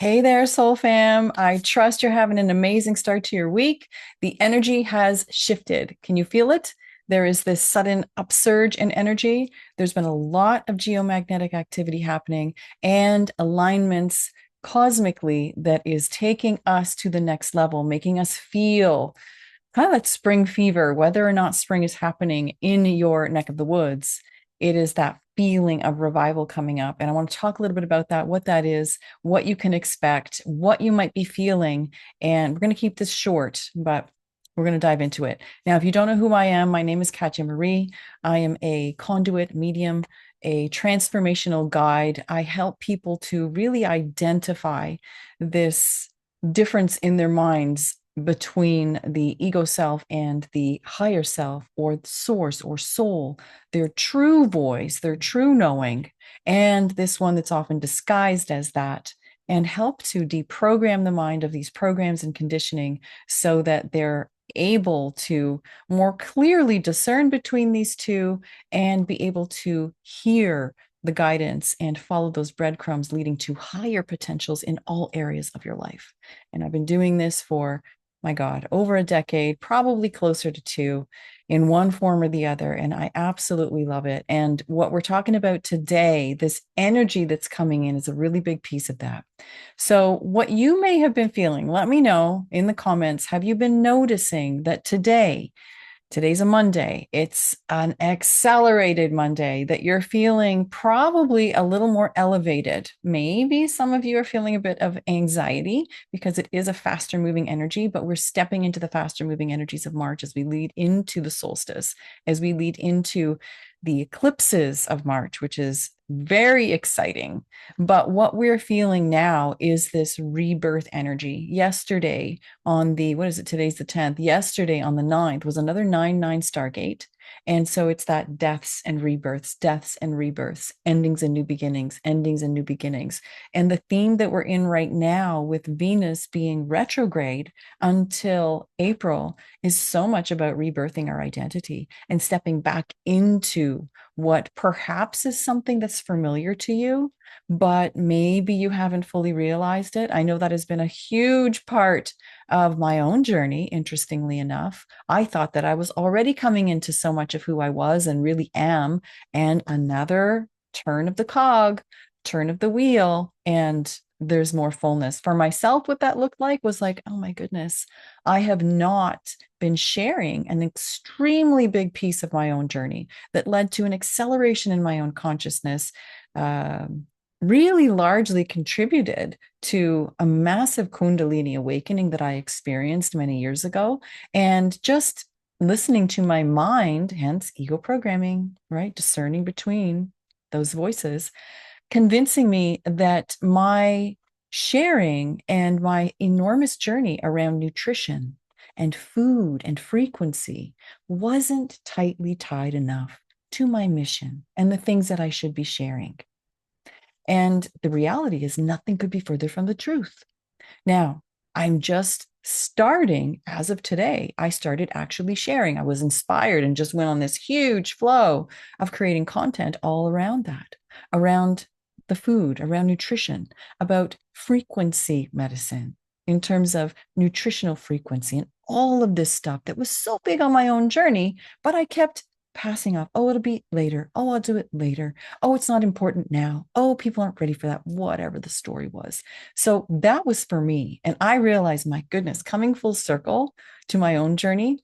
Hey there, Soul Fam. I trust you're having an amazing start to your week. The energy has shifted. Can you feel it? There is this sudden upsurge in energy. There's been a lot of geomagnetic activity happening and alignments cosmically that is taking us to the next level, making us feel kind of that spring fever, whether or not spring is happening in your neck of the woods. It is that feeling of revival coming up. And I want to talk a little bit about that, what that is, what you can expect, what you might be feeling. And we're going to keep this short, but we're going to dive into it. Now, if you don't know who I am, my name is Katya Marie. I am a conduit medium, a transformational guide. I help people to really identify this difference in their minds between the ego self and the higher self or source or soul, their true voice, their true knowing, and this one that's often disguised as that, and help to deprogram the mind of these programs and conditioning so that they're able to more clearly discern between these two and be able to hear the guidance and follow those breadcrumbs leading to higher potentials in all areas of your life. And I've been doing this for, my God, over a decade, probably closer to two in one form or the other. And I absolutely love it. And what we're talking about today, this energy that's coming in, is a really big piece of that. So, what you may have been feeling, let me know in the comments. Have you been noticing that today, today's a Monday. It's an accelerated Monday that you're feeling probably a little more elevated. Maybe some of you are feeling a bit of anxiety because it is a faster moving energy, but we're stepping into the faster moving energies of March as we lead into the solstice, as we lead into the eclipses of March, which is very exciting. But what we're feeling now is this rebirth energy. Yesterday, on the, what is it? Today's the 10th. Yesterday on the 9th was another 9-9 Stargate. And so it's that deaths and rebirths, endings and new beginnings, endings and new beginnings. And the theme that we're in right now with Venus being retrograde until April is so much about rebirthing our identity and stepping back into what perhaps is something that's familiar to you, but maybe you haven't fully realized it. I know that has been a huge part of my own journey, interestingly enough. I thought that I was already coming into so much of who I was and really am, and another turn of the cog, turn of the wheel, and there's more fullness. For myself, what that looked like was like, oh my goodness, I have not been sharing an extremely big piece of my own journey that led to an acceleration in my own consciousness. Really largely contributed to a massive Kundalini awakening that I experienced many years ago. And just listening to my mind, hence ego programming, right? Discerning between those voices, convincing me that my sharing and my enormous journey around nutrition and food and frequency wasn't tightly tied enough to my mission and the things that I should be sharing. And the reality is, nothing could be further from the truth. Now, I'm just starting as of today. I started actually sharing. I was inspired and just went on this huge flow of creating content all around that, around the food, around nutrition, about frequency medicine in terms of nutritional frequency and all of this stuff that was so big on my own journey, but I kept passing off. Oh, it'll be later. Oh, I'll do it later. Oh, it's not important now. Oh, people aren't ready for that, whatever the story was. So that was for me. And I realized, my goodness, coming full circle to my own journey,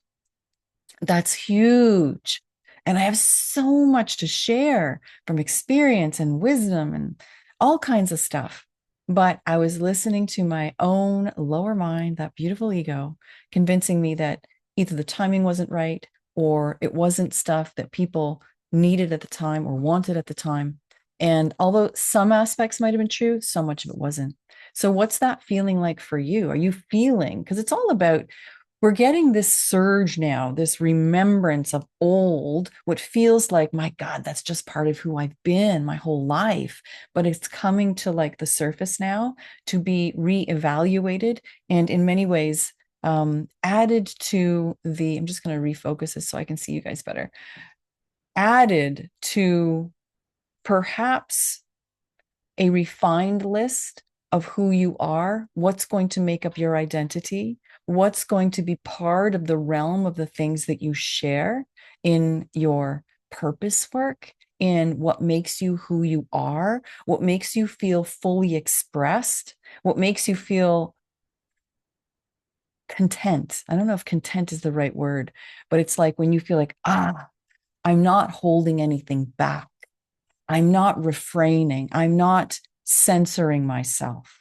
that's huge. And I have so much to share from experience and wisdom and all kinds of stuff. But I was listening to my own lower mind, that beautiful ego, convincing me that either the timing wasn't right or it wasn't stuff that people needed at the time or wanted at the time. And although some aspects might have been true, so much of it wasn't. So, what's that feeling like for you? Are you feeling? Because it's all about, we're getting this surge now, this remembrance of old, what feels like, my God, that's just part of who I've been my whole life. But it's coming to like the surface now to be reevaluated and in many ways added to the, I'm just going to refocus this so I can see you guys better, added to perhaps a refined list of who you are, what's going to make up your identity, what's going to be part of the realm of the things that you share in your purpose work, in what makes you who you are, what makes you feel fully expressed, what makes you feel content. I don't know if content is the right word, but it's like when you feel like, I'm not holding anything back. I'm not refraining. I'm not censoring myself.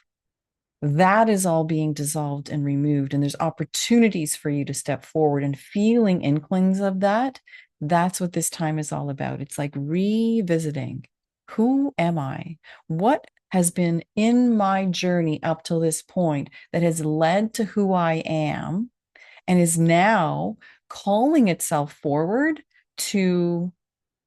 That is all being dissolved and removed. And there's opportunities for you to step forward and feeling inklings of that. That's what this time is all about. It's like revisiting, who am I? What has been in my journey up till this point that has led to who I am and is now calling itself forward to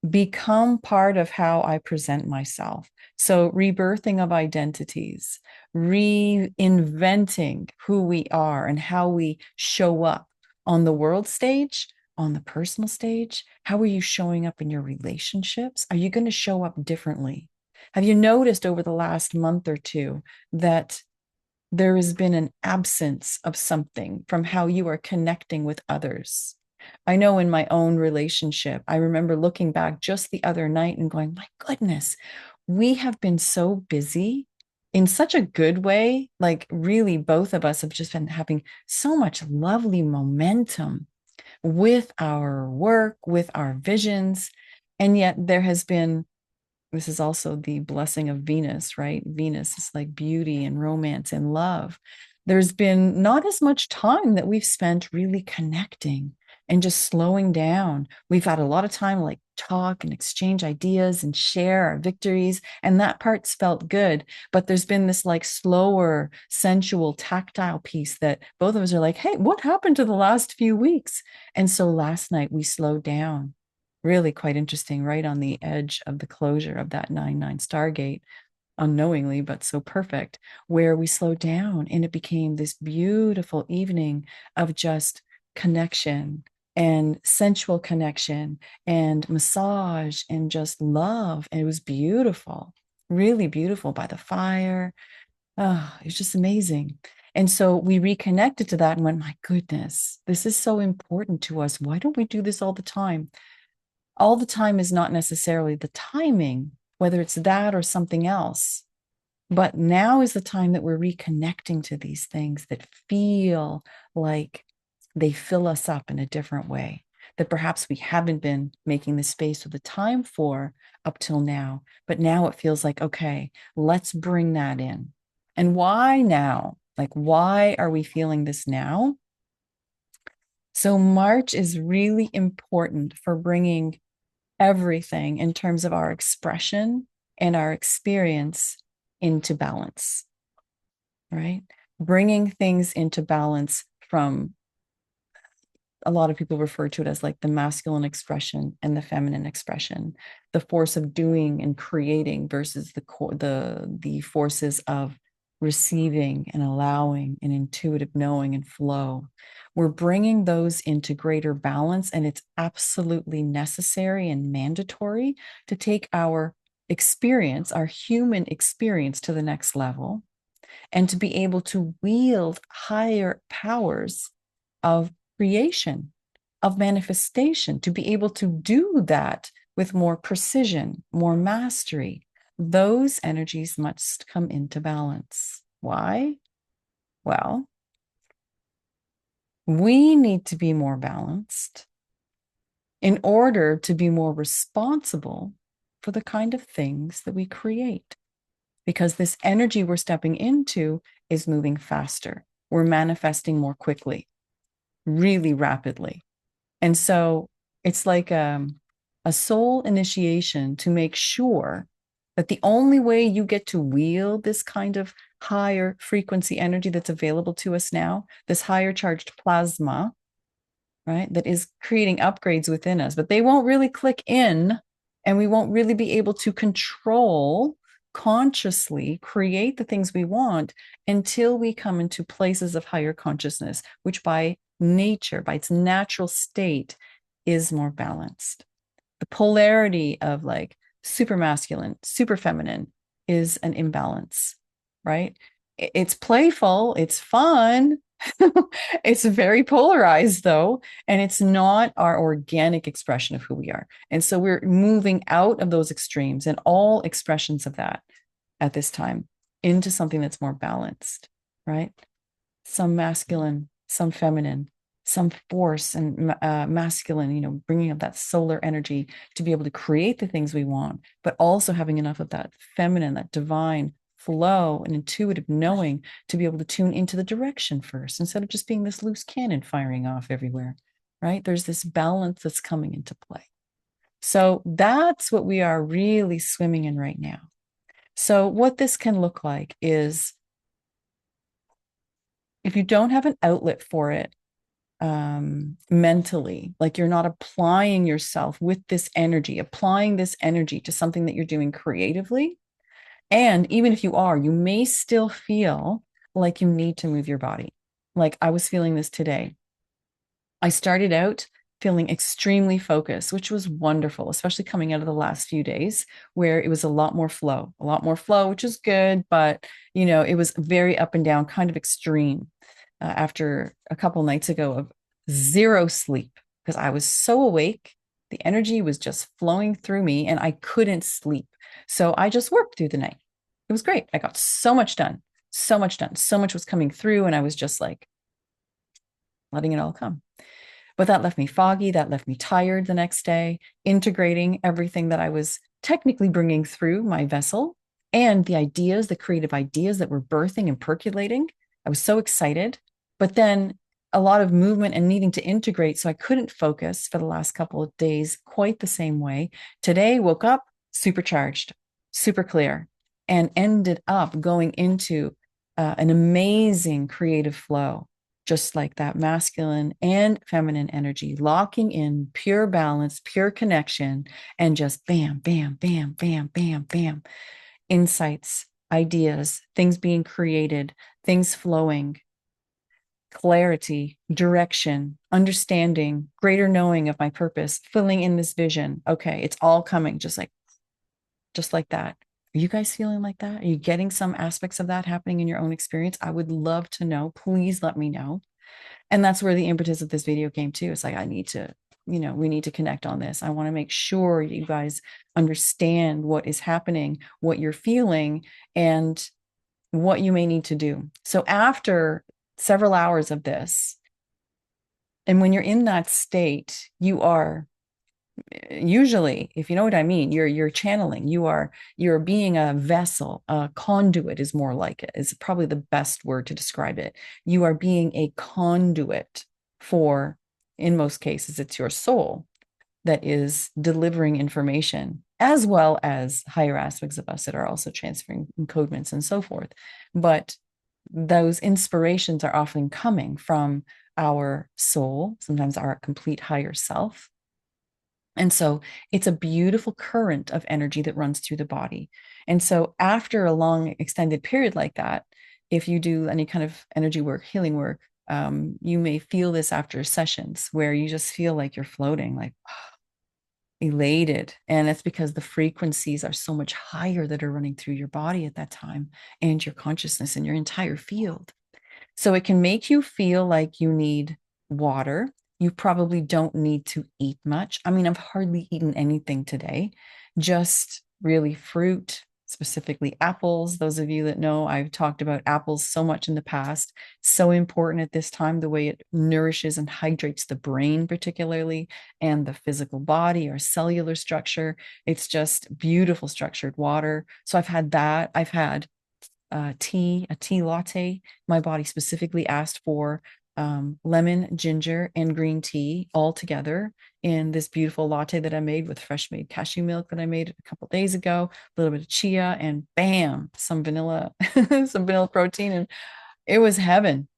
become part of how I present myself. So, rebirthing of identities, reinventing who we are and how we show up on the world stage, on the personal stage. How are you showing up in your relationships? Are you going to show up differently? Have you noticed over the last month or two that there has been an absence of something from how you are connecting with others? I know in my own relationship, I remember looking back just the other night and going, my goodness, we have been so busy in such a good way. Like, really, both of us have just been having so much lovely momentum with our work, with our visions. And yet, there has been this is also the blessing of Venus, right? Venus is like beauty and romance and love. There's been not as much time that we've spent really connecting and just slowing down. We've had a lot of time like talk and exchange ideas and share our victories. And that part's felt good. But there's been this like slower, sensual, tactile piece that both of us are like, hey, what happened to the last few weeks? And so last night we slowed down, really quite interesting, right on the edge of the closure of that 9-9 Stargate, unknowingly, but so perfect, where we slowed down and it became this beautiful evening of just connection and sensual connection and massage and just love. And it was beautiful, really beautiful by the fire. Oh, it's just amazing. And so we reconnected to that and went, my goodness, this is so important to us. Why don't we do this all the time? All the time is not necessarily the timing, whether it's that or something else. But now is the time that we're reconnecting to these things that feel like they fill us up in a different way, that perhaps we haven't been making the space or the time for up till now. But now it feels like, okay, let's bring that in. And why now? Like, why are we feeling this now? So, March is really important for bringing everything in terms of our expression and our experience into balance, right? Bringing things into balance from a lot of people refer to it as like the masculine expression and the feminine expression, the force of doing and creating versus the forces of receiving and allowing and intuitive knowing and flow. We're bringing those into greater balance, and it's absolutely necessary and mandatory to take our experience, our human experience, to the next level and to be able to wield higher powers of creation, of manifestation, to be able to do that with more precision, more mastery. Those energies must come into balance. Why? Well, we need to be more balanced in order to be more responsible for the kind of things that we create. Because this energy we're stepping into is moving faster. We're manifesting more quickly, really rapidly. And so it's like a soul initiation to make sure that the only way you get to wield this kind of higher frequency energy that's available to us now, this higher charged plasma, right, that is creating upgrades within us, but they won't really click in and we won't really be able to control consciously create the things we want until we come into places of higher consciousness, which by nature, by its natural state, is more balanced. The polarity of like super masculine, super feminine is an imbalance, right? It's playful, it's fun. It's very polarized though, and it's not our organic expression of who we are. And so we're moving out of those extremes and all expressions of that at this time into something that's more balanced, right? Some masculine, some feminine, some force and masculine, bringing up that solar energy to be able to create the things we want, but also having enough of that feminine, that divine flow and intuitive knowing to be able to tune into the direction first instead of just being this loose cannon firing off everywhere, right? There's this balance that's coming into play. So that's what we are really swimming in right now. So, what this can look like is if you don't have an outlet for it mentally, like you're not applying yourself with this energy, applying this energy to something that you're doing creatively. And even if you are, you may still feel like you need to move your body. Like I was feeling this today. I started out feeling extremely focused, which was wonderful, especially coming out of the last few days where it was a lot more flow, which is good, but it was very up and down, kind of extreme after a couple nights ago of zero sleep because I was so awake. The energy was just flowing through me and I couldn't sleep. So I just worked through the night. It was great. I got so much done, so much done. So much was coming through, and I was just like letting it all come. But that left me foggy. That left me tired the next day, integrating everything that I was technically bringing through my vessel and the ideas, the creative ideas that were birthing and percolating. I was so excited. But then a lot of movement and needing to integrate. So I couldn't focus for the last couple of days quite the same way. Today, woke up supercharged, super clear, and ended up going into an amazing creative flow, just like that masculine and feminine energy, locking in pure balance, pure connection, and just bam, bam, bam, bam, bam, bam, insights, ideas, things being created, things flowing, clarity, direction, understanding, greater knowing of my purpose, filling in this vision. Okay, it's all coming just like that. Are you guys feeling like that? Are you getting some aspects of that happening in your own experience? I would love to know. Please let me know. And that's where the impetus of this video came too. It's like, I need to, we need to connect on this. I want to make sure you guys understand what is happening, what you're feeling, and what you may need to do. So after several hours of this, and when you're in that state, you are usually, if you know what I mean, you're channeling, you're being a vessel, a conduit is more like it, is probably the best word to describe it. You are being a conduit for, in most cases, it's your soul that is delivering information, as well as higher aspects of us that are also transferring encodements and so forth. But those inspirations are often coming from our soul, sometimes our complete higher self. And so it's a beautiful current of energy that runs through the body. And so after a long extended period like that, if you do any kind of energy work, healing work, you may feel this after sessions where you just feel like you're floating, like elated. And it's because the frequencies are so much higher that are running through your body at that time and your consciousness and your entire field. So it can make you feel like you need water. You probably don't need to eat much. I mean, I've hardly eaten anything today, just really fruit, specifically apples. Those of you that know, I've talked about apples so much in the past. So important at this time, the way it nourishes and hydrates the brain, particularly, and the physical body, our cellular structure. It's just beautiful structured water. So I've had that. I've had a tea latte. My body specifically asked for lemon, ginger, and green tea all together in this beautiful latte that I made with fresh made cashew milk that I made a couple of days ago, a little bit of chia, and bam, some vanilla, some vanilla protein. And it was heaven.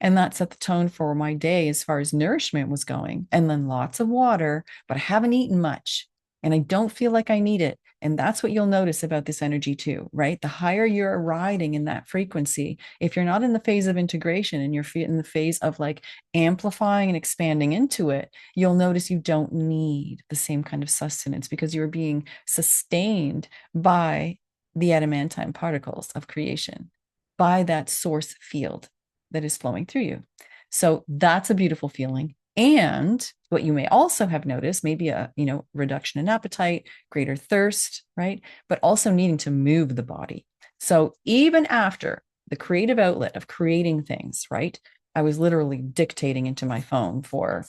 And that set the tone for my day as far as nourishment was going. And then lots of water, but I haven't eaten much and I don't feel like I need it. And that's what you'll notice about this energy too, right? The higher you're riding in that frequency, if you're not in the phase of integration and you're in the phase of like amplifying and expanding into it, you'll notice you don't need the same kind of sustenance because you're being sustained by the adamantine particles of creation. by that source field that is flowing through you. So that's a beautiful feeling. And what you may also have noticed, maybe a, reduction in appetite, greater thirst, right? But also needing to move the body. So even after the creative outlet of creating things, right? I was literally dictating into my phone for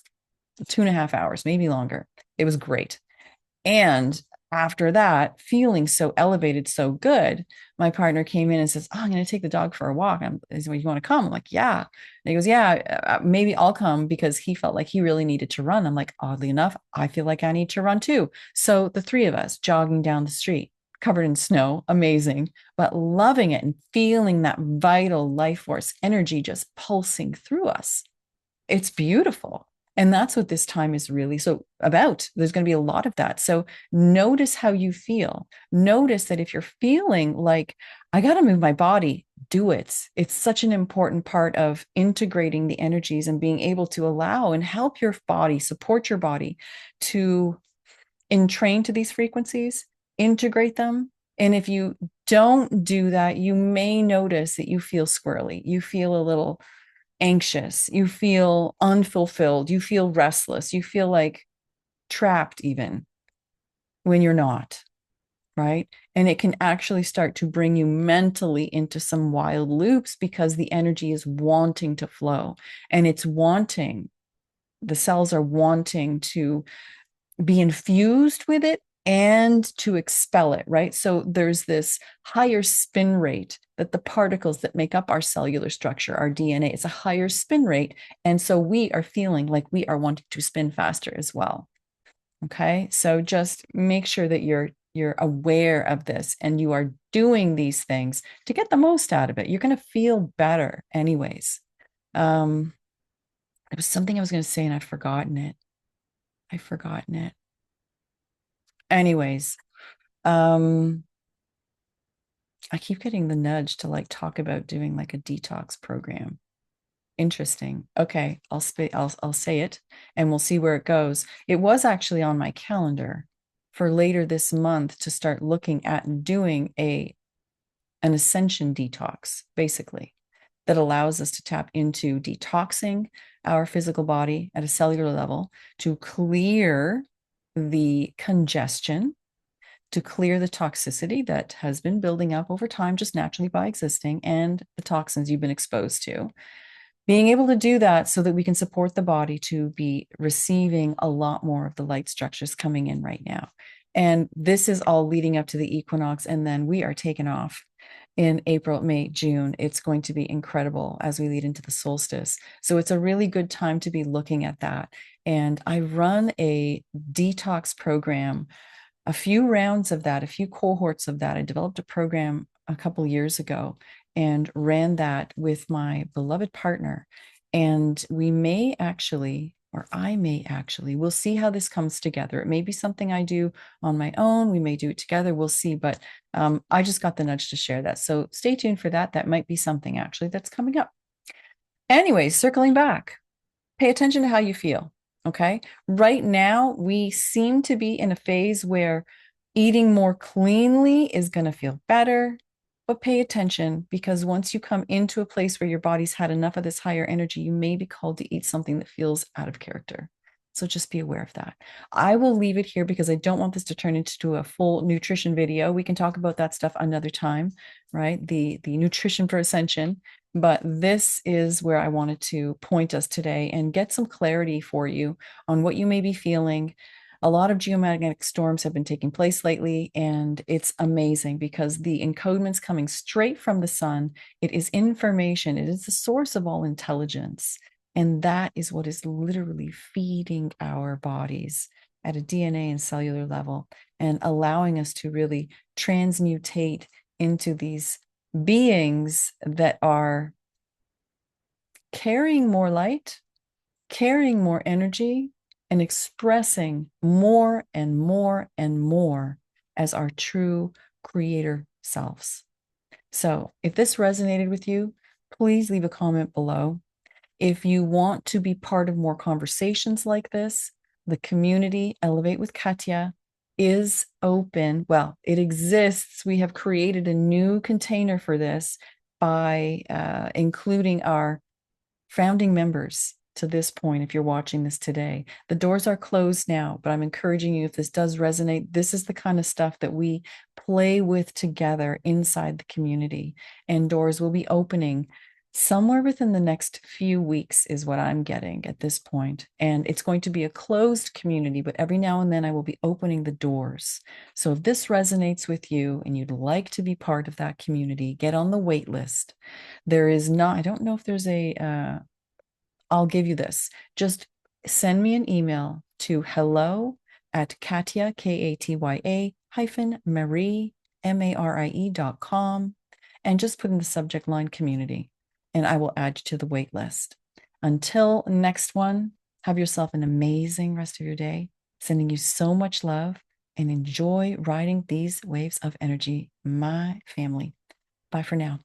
2.5 hours, maybe longer. It was great. And after that, feeling so elevated, so good, my partner came in and says, "Oh, I'm going to take the dog for a walk." He said, "Well, you want to come?" I'm like, "Yeah." And he goes, "Yeah, maybe I'll come," because he felt like he really needed to run. I'm like, oddly enough, I feel like I need to run too. So the three of us jogging down the street, covered in snow, amazing, but loving it and feeling that vital life force energy just pulsing through us. It's beautiful. And that's what this time is really so about. There's going to be a lot of that. So notice how you feel. Notice that if you're feeling like, I got to move my body, do it. It's such an important part of integrating the energies and being able to allow and help your body, support your body to entrain to these frequencies, integrate them. And if you don't do that, you may notice that you feel squirrely. You feel a little anxious, you feel unfulfilled, you feel restless, you feel like trapped even when you're not, right? And it can actually start to bring you mentally into some wild loops because the energy is wanting to flow and it's wanting, the cells are wanting to be infused with it and to expel it, right? So there's this higher spin rate that the particles that make up our cellular structure, our DNA, it's a higher spin rate. And so we are feeling like we are wanting to spin faster as well. Okay. So just make sure that you're aware of this and you are doing these things to get the most out of it. You're going to feel better anyways. It was something I was going to say and I've forgotten it. I've forgotten it. Anyways, um, I keep getting the nudge to like talk about doing like a detox program. Interesting. Okay, I'll say it and we'll see where it goes. It was actually on my calendar for later this month to start looking at doing an ascension detox, basically, that allows us to tap into detoxing our physical body at a cellular level to clear the congestion, to clear the toxicity that has been building up over time just naturally by existing and the toxins you've been exposed to. Being able to do that so that we can support the body to be receiving a lot more of the light structures coming in right now. And this is all leading up to the equinox. And then we are taken off in April, May, June. It's going to be incredible as we lead into the solstice. So it's a really good time to be looking at that. And I run a detox program, a few rounds of that, a few cohorts of that. I developed a program a couple years ago and ran that with my beloved partner. And we may actually, or I may actually, we'll see how this comes together. It may be something I do on my own. We may do it together. We'll see. But I just got the nudge to share that. So stay tuned for that. That might be something actually that's coming up. Anyways, circling back, pay attention to how you feel. Okay. Right now, we seem to be in a phase where eating more cleanly is going to feel better, but pay attention because once you come into a place where your body's had enough of this higher energy, you may be called to eat something that feels out of character. So just be aware of that. I will leave it here because I don't want this to turn into a full nutrition video. We can talk about that stuff another time, right? The nutrition for ascension. But this is where I wanted to point us today and get some clarity for you on what you may be feeling. A lot of geomagnetic storms have been taking place lately, and it's amazing because the encodement's coming straight from the sun. It is information, it is the source of all intelligence. And that is what is literally feeding our bodies at a DNA and cellular level and allowing us to really transmutate into these beings that are carrying more light, carrying more energy, and expressing more and more and more as our true creator selves. So if this resonated with you, please leave a comment below. If you want to be part of more conversations like this, the community Elevate with Katya is open. Well, it exists. We have created a new container for this. by including our founding members to this point. If you're watching this today, the doors are closed now, but I'm encouraging you, if this does resonate, this is the kind of stuff that we play with together inside the community, and doors will be opening somewhere within the next few weeks is what I'm getting at this point. And it's going to be a closed community, but every now and then I will be opening the doors. So if this resonates with you and you'd like to be part of that community, get on the wait list. There is not, I don't know if there's I'll give you this. Just send me an email to hello@Katya, Katya hyphen Marie, Marie.com, and just put in the subject line community, and I will add you to the wait list. Until next one, have yourself an amazing rest of your day. Sending you so much love, and enjoy riding these waves of energy, my family. Bye for now.